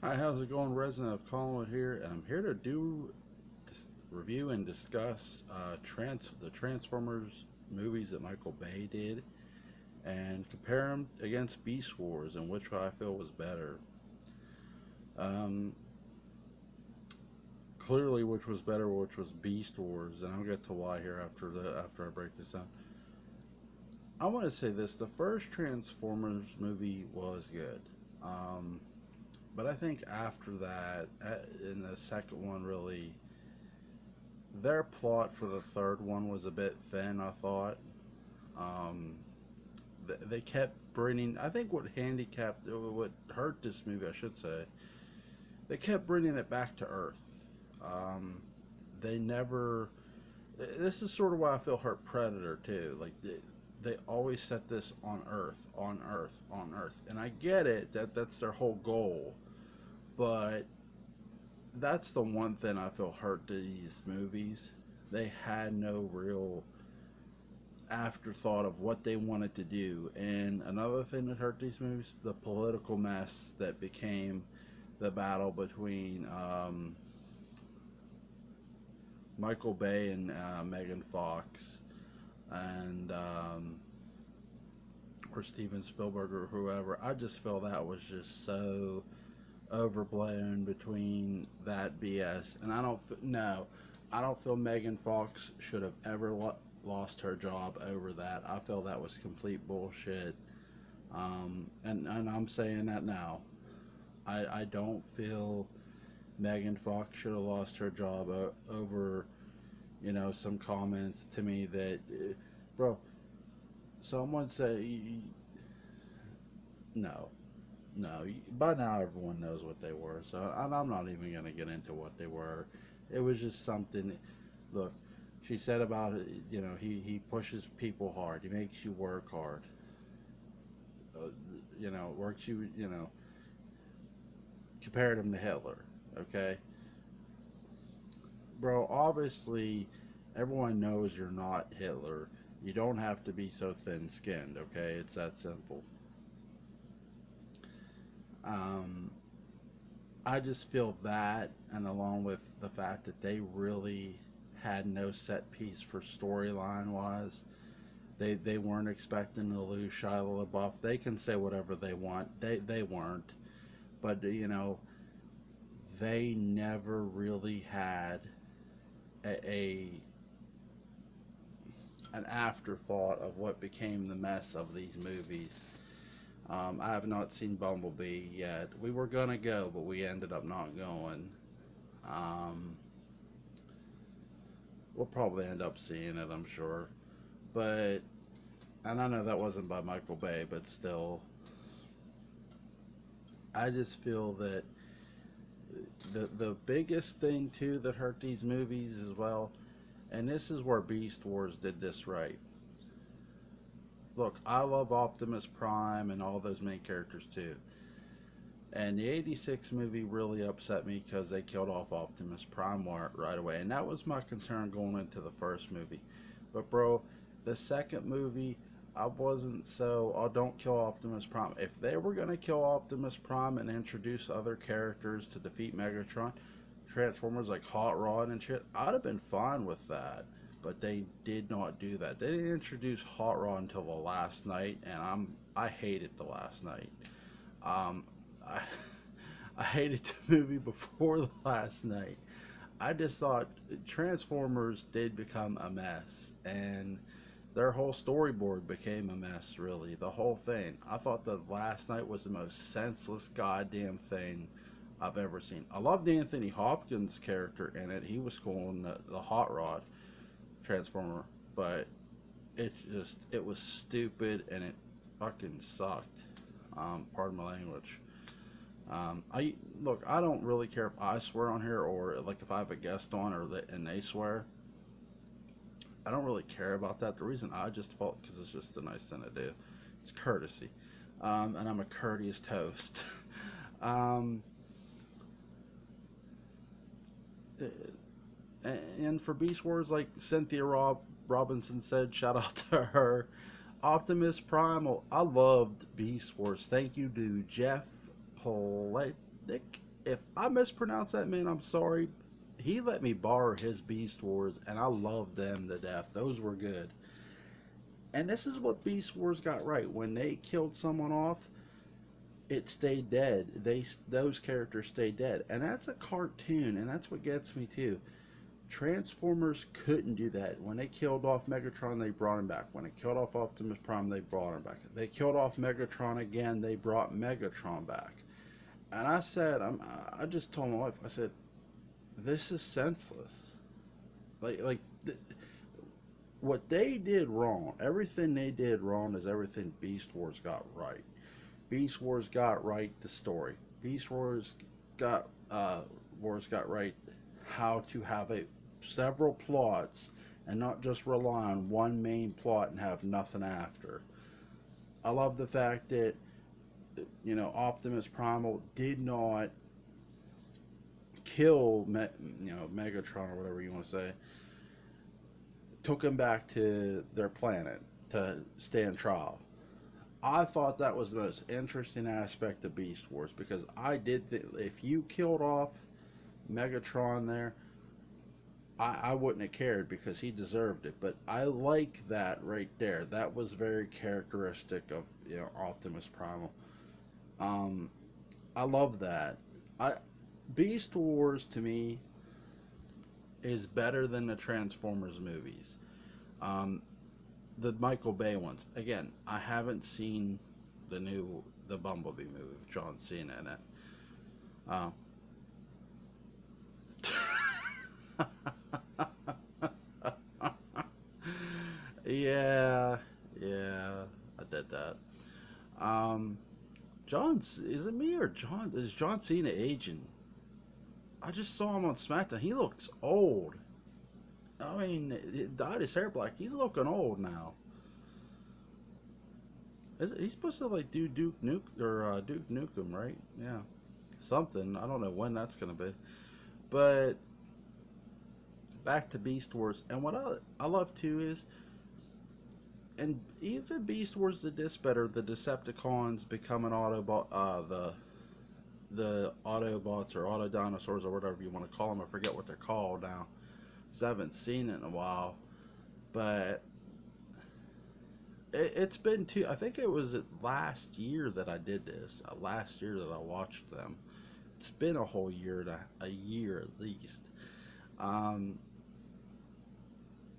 Hi, how's it going? Resident of Collingwood here, and I'm here to review and discuss the Transformers movies that Michael Bay did, and compare them against Beast Wars and which one I feel was better. Um, Clearly, which was better, which was Beast Wars, and I'll get to why here after I break this down. I want to say this: the first Transformers movie was good. Um, but I think after that, in the second one, really their plot for the third one was a bit thin. I thought um, they kept bringing. I think what hurt this movie, I should say, they kept bringing it back to Earth. Um, they never. This is sort of why I feel hurt Predator too. Like they always set this on Earth, on Earth, on Earth, and I get it that that's their whole goal, but that's the one thing I feel hurt these movies. They had no real afterthought of what they wanted to do. And another thing that hurt these movies, the political mess that became the battle between Michael Bay and Megan Fox, and or Steven Spielberg or whoever. I just feel that was just so overblown between that BS. And I don't feel Megan Fox should have ever lost her job over that. I feel that was complete bullshit. And I'm saying that now. I don't feel Megan Fox should have lost her job over, some comments to me that, bro, someone say, no, no. By now, everyone knows what they were, so I'm not even going to get into what they were. It was just something. Look, she said about it, he pushes people hard. He makes you work hard. Uh, works you, compared him to Hitler. Okay, bro. Obviously, everyone knows you're not Hitler. You don't have to be so thin-skinned. Okay, it's that simple. Um, I just feel that, and along with the fact that they really had no set piece for storyline wise, they weren't expecting to lose Shia LaBeouf. They can say whatever they want. They weren't, but they never really had a an afterthought of what became the mess of these movies. I have not seen Bumblebee yet. We were gonna go, but we ended up not going. Um, we'll probably end up seeing it, I'm sure. But and I know that wasn't by Michael Bay, but still, I just feel that the biggest thing too that hurt these movies as well, and this is where Beast Wars did this right. Look, I love Optimus Prime and all those main characters too. And the '86 movie really upset me because they killed off Optimus Prime right away, and that was my concern going into the first movie. But bro, the second movie, I wasn't so. Oh, don't kill Optimus Prime. If they were gonna kill Optimus Prime and introduce other characters to defeat Megatron, Transformers like Hot Rod and shit, I'd have been fine with that. But they did not do that. They didn't introduce Hot Rod until the last night, and I hated the last night. Um, I, I hated the movie before the last night. I just thought Transformers did become a mess, and their whole storyboard became a mess, really. The whole thing. I thought the last night was the most senseless goddamn thing I've ever seen. I loved Anthony Hopkins' character in it. He was cool in the Hot Rod Transformer, but it was stupid and it fucking sucked. Pardon my language. I look. I don't really care if I swear on here or like if I have a guest on and they swear. I don't really care about that. The reason I just felt because it's just a nice thing to do. It's courtesy, and I'm a courteous host. um, and for Beast Wars, like Cynthia Robinson said, shout out to her. Optimus Primal. I loved Beast Wars. Thank you to Jeff Polenick. If I mispronounce that man, I'm sorry. He let me borrow his Beast Wars, and I love them to death. Those were good. And this is what Beast Wars got right. When they killed someone off, it stayed dead. Those characters stayed dead, and that's a cartoon, and that's what gets me too. Transformers couldn't do that. When they killed off Megatron, they brought him back. When they killed off Optimus Prime, they brought him back. They killed off Megatron again, they brought Megatron back. And I said, I just told my wife, I said, this is senseless. Like what they did wrong, everything they did wrong is everything Beast Wars got right. Beast Wars got right the story. Beast got Wars got right how to have several plots and not just rely on one main plot and have nothing after. I love the fact that Optimus Primal did not kill Megatron or whatever you want to say. Took him back to their planet to stand trial. I thought that was the most interesting aspect of Beast Wars, because I did think if you killed off Megatron there, I wouldn't have cared because he deserved it. But I like that right there. That was very characteristic of Optimus Primal. I love that. Beast Wars to me is better than the Transformers movies. The Michael Bay ones. Again, I haven't seen the Bumblebee movie with John Cena in it. Yeah, I did that. Is it me or John? Is John Cena aging? I just saw him on SmackDown. He looks old. I mean, he dyed his hair black. He's looking old now. He's supposed to like do Duke Nukem, right? Yeah, something. I don't know when that's gonna be. But back to Beast Wars, and what I love too is, and even Beast Wars did this better. The Decepticons become an Autobot. The Autobots or Auto Dinosaurs or whatever you want to call them. I forget what they're called now, because I haven't seen it in a while. But it's been I think it was last year that I did this. Last year that I watched them. It's been a whole year, a year at least.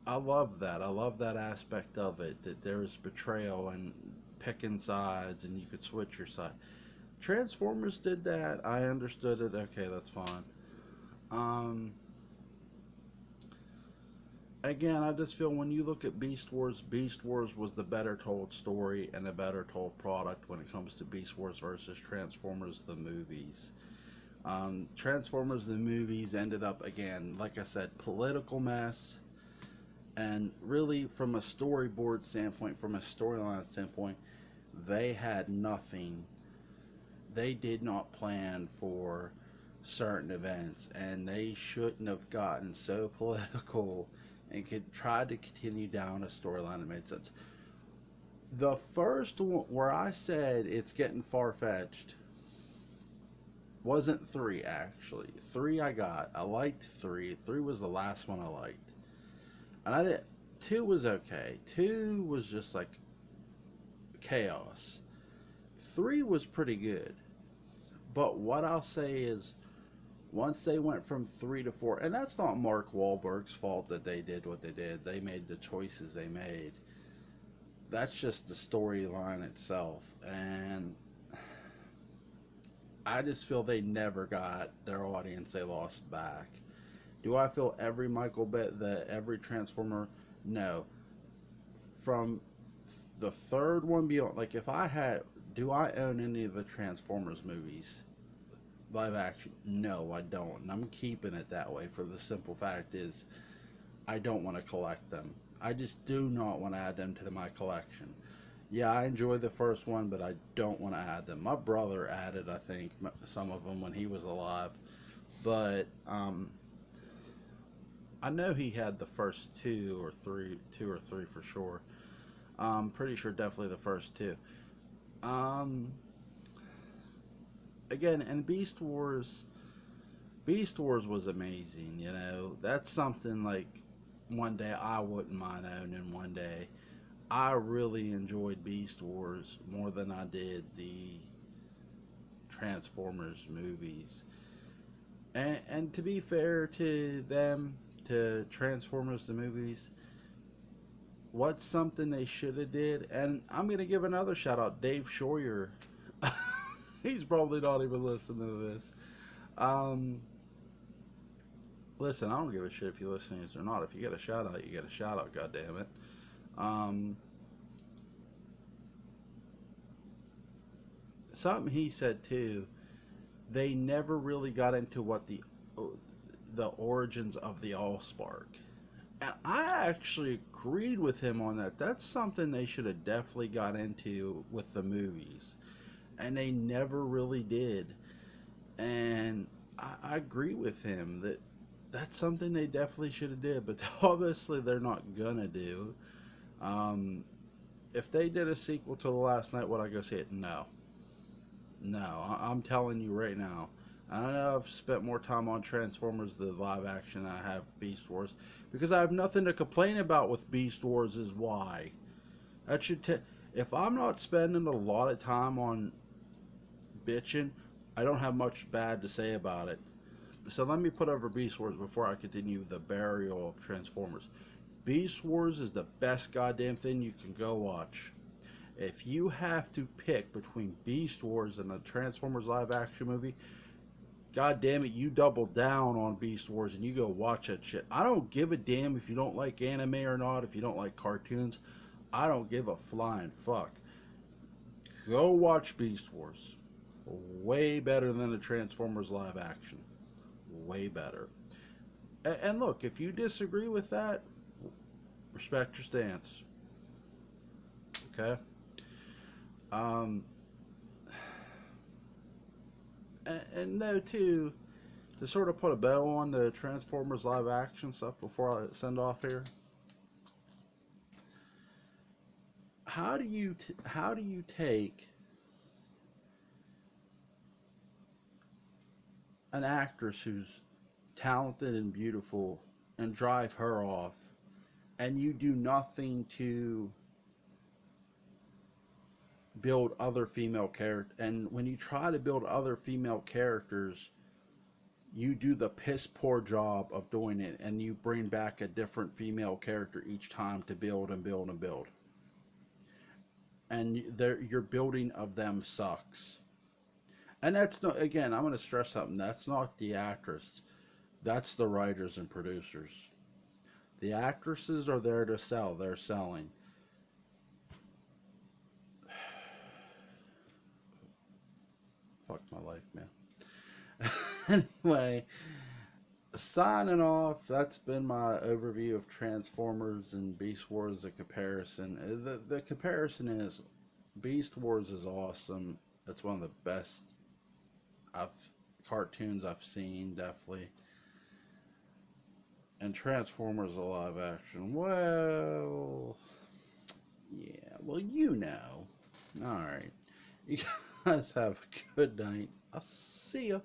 I love that. I love that aspect of it. That there's betrayal and picking sides, and you could switch your side. Transformers did that. I understood it. Okay, that's fine. Again, I just feel when you look at Beast Wars was the better told story and a better told product when it comes to Beast Wars versus Transformers the movies. Transformers the movies ended up, again, like I said, political mess. And really, from a storyboard standpoint, from a storyline standpoint, they had nothing. They did not plan for certain events, and they shouldn't have gotten so political and could try to continue down a storyline that made sense. The first one where I said it's getting far-fetched wasn't 3, actually. 3 I liked 3. 3 was the last one I liked. And I did 2 was okay. 2 was just like chaos. 3 was pretty good. But what I'll say is, once they went from 3 to 4, and that's not Mark Wahlberg's fault that they did what they did. They made the choices they made. That's just the storyline itself. And I just feel they never got their audience they lost back. Do I feel every every Transformer? No. From the third one beyond, like if I had, do I own any of the Transformers movies? Live action? No, I don't. And I'm keeping it that way for the simple fact is I don't want to collect them. I just do not want to add them to my collection. Yeah, I enjoy the first one, but I don't want to add them. My brother added, I think, some of them when he was alive. But I know he had the first two or three for sure. I'm pretty sure definitely the first 2. again, and Beast Wars was amazing. You know, that's something like one day I wouldn't mind owning. One day, I really enjoyed Beast Wars more than I did the Transformers movies. And to be fair to them, to Transformers the movies, what's something they should have did? And I'm gonna give another shout out, Dave Schroyer. He's probably not even listening to this. Um, Listen, I don't give a shit if you're listening or not. If you get a shout out, you get a shout out. God damn it. Um, Something he said too. They never really got into what the origins of the Allspark. And I actually agreed with him on that. That's something they should have definitely got into with the movies, and they never really did. And I agree with him that that's something they definitely should have did, but obviously they're not gonna do. Um, if they did a sequel to The Last Night, would I go see it? No, no. I'm telling you right now. I know I've spent more time on Transformers the live action than I have Beast Wars because I have nothing to complain about with Beast Wars. Is why that should. If I'm not spending a lot of time on bitching, I don't have much bad to say about it. So let me put over Beast Wars before I continue the burial of Transformers. Beast Wars is the best goddamn thing you can go watch. If you have to pick between Beast Wars and a Transformers live action movie, god damn it, you double down on Beast Wars and you go watch that shit. I don't give a damn if you don't like anime or not, if you don't like cartoons. I don't give a flying fuck. Go watch Beast Wars. Way better than the Transformers live action. Way better. And look, if you disagree with that, respect your stance. Okay? Um, and no, too, to sort of put a bow on the Transformers live action stuff before I send off here. How do you take an actress who's talented and beautiful and drive her off, and you do nothing to build other female characters? And when you try to build other female characters, you do the piss poor job of doing it, and you bring back a different female character each time to build and build and build. And your building of them sucks. And that's not, again, I'm going to stress something. That's not the actress. That's the writers and producers. The actresses are there to sell. They're selling. Fuck my life, man. Anyway, signing off. That's been my overview of Transformers and Beast Wars. The comparison. The comparison is Beast Wars is awesome. It's one of the best I've cartoons I've seen, definitely. And Transformers a live action. Well, yeah. Well, you know. All right. You guys have a good night. I'll see ya.